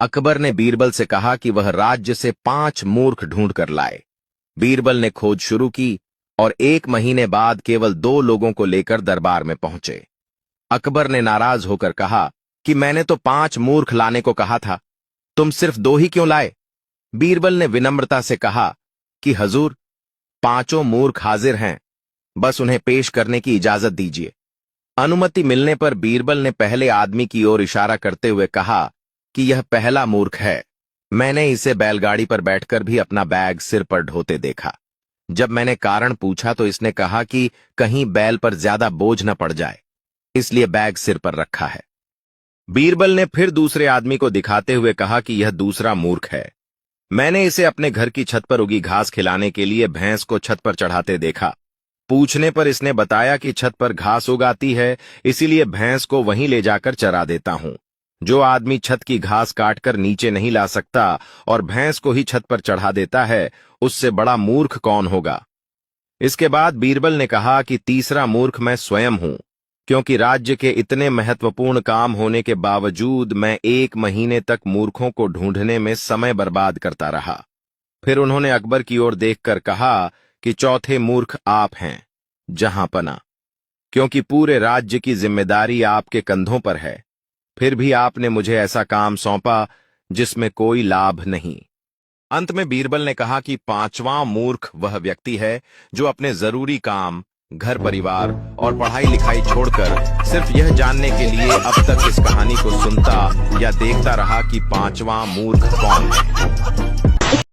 अकबर ने बीरबल से कहा कि वह राज्य से 5 मूर्ख ढूंढ कर लाए। बीरबल ने खोज शुरू की और 1 महीने बाद केवल 2 लोगों को लेकर दरबार में पहुंचे। अकबर ने नाराज होकर कहा कि मैंने तो 5 मूर्ख लाने को कहा था, तुम सिर्फ 2 ही क्यों लाए? बीरबल ने विनम्रता से कहा कि हजूर, 5 मूर्ख हाजिर हैं, बस उन्हें पेश करने की इजाजत दीजिए। अनुमति मिलने पर बीरबल ने पहले आदमी की ओर इशारा करते हुए कहा कि यह पहला मूर्ख है। मैंने इसे बैलगाड़ी पर बैठकर भी अपना बैग सिर पर ढोते देखा। जब मैंने कारण पूछा तो इसने कहा कि कहीं बैल पर ज्यादा बोझ न पड़ जाए, इसलिए बैग सिर पर रखा है। बीरबल ने फिर दूसरे आदमी को दिखाते हुए कहा कि यह दूसरा मूर्ख है। मैंने इसे अपने घर की छत पर उगी घास खिलाने के लिए भैंस को छत पर चढ़ाते देखा। पूछने पर इसने बताया कि छत पर घास उगाती है, इसीलिए भैंस को वहीं ले जाकर चरा देता हूं। जो आदमी छत की घास काटकर नीचे नहीं ला सकता और भैंस को ही छत पर चढ़ा देता है, उससे बड़ा मूर्ख कौन होगा? इसके बाद बीरबल ने कहा कि तीसरा मूर्ख मैं स्वयं हूं, क्योंकि राज्य के इतने महत्वपूर्ण काम होने के बावजूद मैं 1 महीने तक मूर्खों को ढूंढने में समय बर्बाद करता रहा। फिर उन्होंने अकबर की ओर देखकर कहा कि चौथे मूर्ख आप हैं, जहांपना, क्योंकि पूरे राज्य की जिम्मेदारी आपके कंधों पर है, फिर भी आपने मुझे ऐसा काम सौंपा जिसमें कोई लाभ नहीं। अंत में बीरबल ने कहा कि 5वां मूर्ख वह व्यक्ति है जो अपने जरूरी काम, घर परिवार और पढ़ाई लिखाई छोड़कर सिर्फ यह जानने के लिए अब तक इस कहानी को सुनता या देखता रहा कि 5वां मूर्ख कौन है।